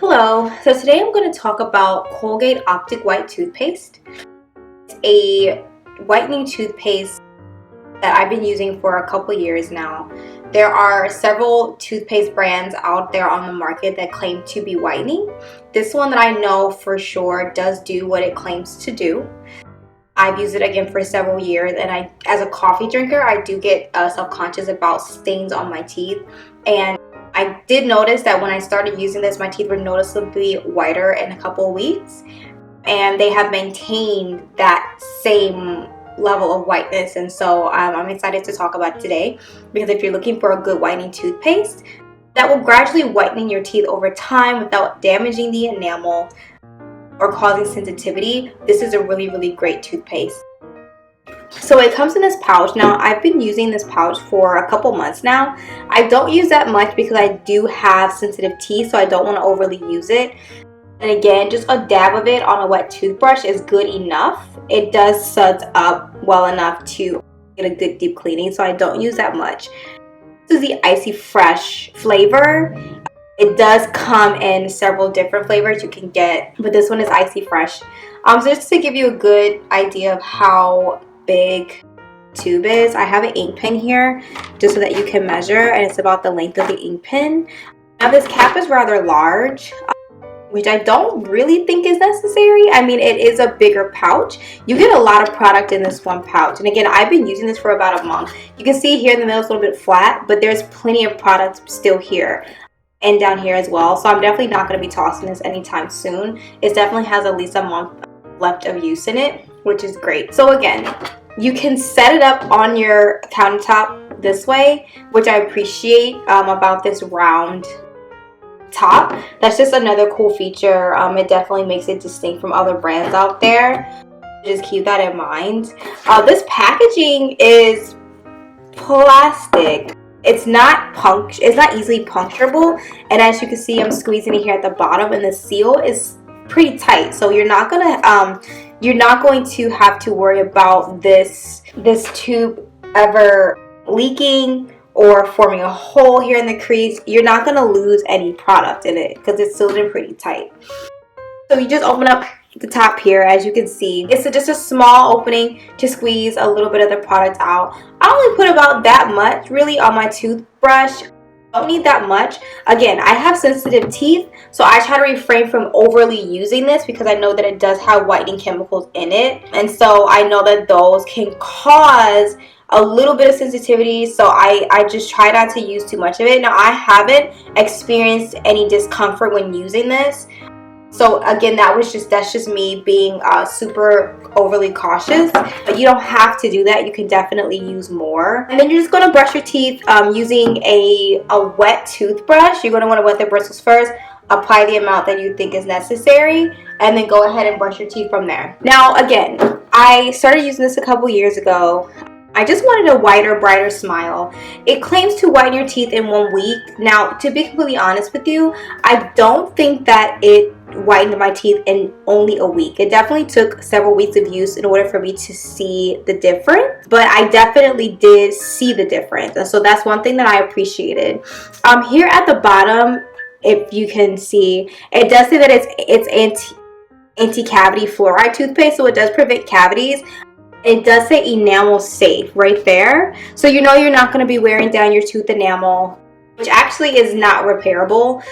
Hello, so today I'm going to talk about Colgate Optic White Toothpaste. It's a whitening toothpaste that I've been using for a couple years now. There are several toothpaste brands out there on the market that claim to be whitening. This one that I know for sure does do what it claims to do. I've used it again for several years, and as a coffee drinker, I do get self-conscious about stains on my teeth. And I did notice that when I started using this, my teeth were noticeably whiter in a couple of weeks, and they have maintained that same level of whiteness. And so I'm excited to talk about it today, because if you're looking for a good whitening toothpaste that will gradually whiten your teeth over time without damaging the enamel or causing sensitivity, this is a really great toothpaste. So it comes in this pouch. Now, I've been using this pouch for a couple months now. I don't use that much because I do have sensitive teeth, so I don't want to overly use it. And again, just a dab of it on a wet toothbrush is good enough. It does suds up well enough to get a good deep cleaning, so I don't use that much. This is the Icy Fresh flavor. It does come in several different flavors you can get, but this one is Icy Fresh. So just to give you a good idea of how big tube is, I have an ink pen here just so that you can measure, and it's about the length of the ink pen. Now this cap is rather large, which I don't really think is necessary. I mean, it is a bigger pouch. You get a lot of product in this one pouch, and again, I've been using this for about a month. You can see here in the middle it's a little bit flat, but there's plenty of product still here and down here as well, so I'm definitely not going to be tossing this anytime soon. It definitely has at least a month left of use in it, which is great. So again, you can set it up on your countertop this way, which I appreciate about this round top. That's just another cool feature. It definitely makes it distinct from other brands out there. Just keep that in mind. This packaging is plastic. It's not easily puncturable, and as you can see, I'm squeezing it here at the bottom, and the seal is pretty tight, so you're not going to have to worry about this tube ever leaking or forming a hole here in the crease. You're not going to lose any product in it because it's sealed in pretty tight. So you just open up the top here. As you can see, it's just a small opening to squeeze a little bit of the product out. I only put about that much really on my toothbrush. Don't need that much. Again, I have sensitive teeth, so I try to refrain from overly using this because I know that it does have whitening chemicals in it, and so I know that those can cause a little bit of sensitivity, so I just try not to use too much of it. Now, I haven't experienced any discomfort when using this, so again, that's just me being super overly cautious. But you don't have to do that. You can definitely use more. And then you're just going to brush your teeth using a wet toothbrush. You're going to want to wet the bristles first, apply the amount that you think is necessary, and then go ahead and brush your teeth from there. Now again, I started using this a couple years ago. I just wanted a whiter, brighter smile. It claims to whiten your teeth in 1 week. Now, to be completely honest with you, I don't think that it whitened my teeth in only a week. It definitely took several weeks of use in order for me to see the difference, but I definitely did see the difference, and so that's one thing that I appreciated. Here at the bottom, if you can see, it does say that it's anti-cavity fluoride toothpaste, so it does prevent cavities. It does say enamel safe right there, so you know you're not going to be wearing down your tooth enamel, which actually is not repairable.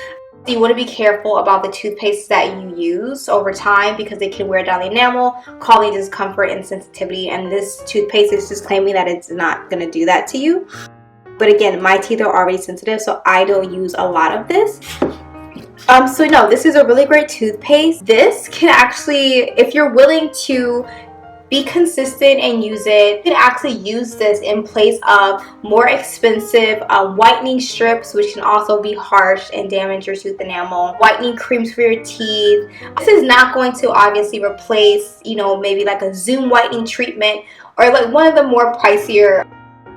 So you want to be careful about the toothpaste that you use over time because they can wear down the enamel, causing discomfort and sensitivity, and this toothpaste is just claiming that it's not going to do that to you. But again, my teeth are already sensitive, so I don't use a lot of this. So no, this is a really great toothpaste. This can actually, if you're willing to be consistent and use it, you can actually use this in place of more expensive whitening strips, which can also be harsh and damage your tooth enamel, whitening creams for your teeth. This is not going to obviously replace, maybe like a Zoom whitening treatment or like one of the more pricier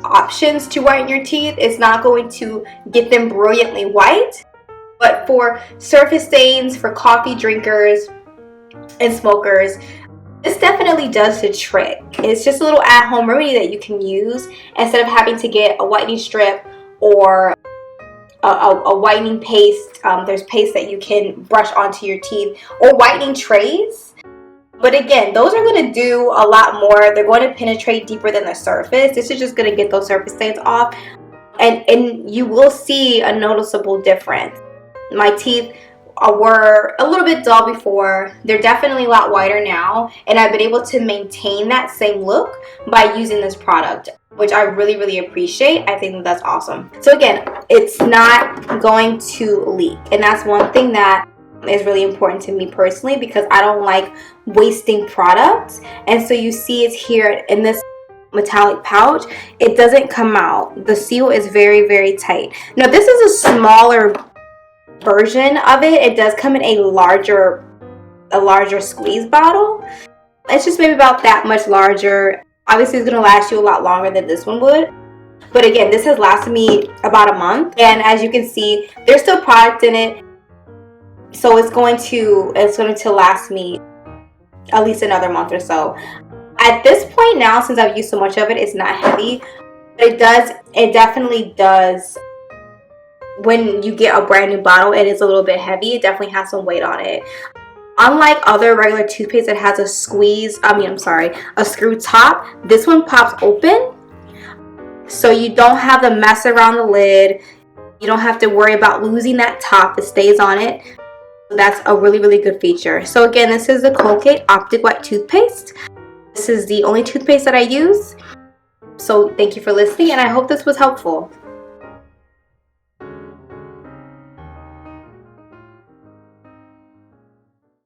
options to whiten your teeth. It's not going to get them brilliantly white, but for surface stains, for coffee drinkers and smokers, this definitely does the trick. It's just a little at-home remedy that you can use instead of having to get a whitening strip or a whitening paste. There's paste that you can brush onto your teeth, or whitening trays. But again, those are going to do a lot more. They're going to penetrate deeper than the surface. This is just going to get those surface stains off. And you will see a noticeable difference. My teeth were a little bit dull before. They're definitely a lot whiter now. And I've been able to maintain that same look by using this product, which I really, really appreciate. I think that's awesome. So again, it's not going to leak. And that's one thing that is really important to me personally, because I don't like wasting products. And so you see it's here in this metallic pouch. It doesn't come out. The seal is very, very tight. Now this is a smaller version of it. It does come in a larger squeeze bottle. It's just maybe about that much larger. Obviously it's going to last you a lot longer than this one would. But again, this has lasted me about a month. And as you can see, there's still product in it. So it's going to last me at least another month or so. At this point now, since I've used so much of it, it's not heavy. But it definitely does, when you get a brand new bottle, it is a little bit heavy. It definitely has some weight on it. Unlike other regular toothpaste that has a screw top, this one pops open. So you don't have to mess around the lid. You don't have to worry about losing that top. It stays on it. That's a really, really good feature. So again, this is the Colgate Optic White Toothpaste. This is the only toothpaste that I use. So thank you for listening, and I hope this was helpful.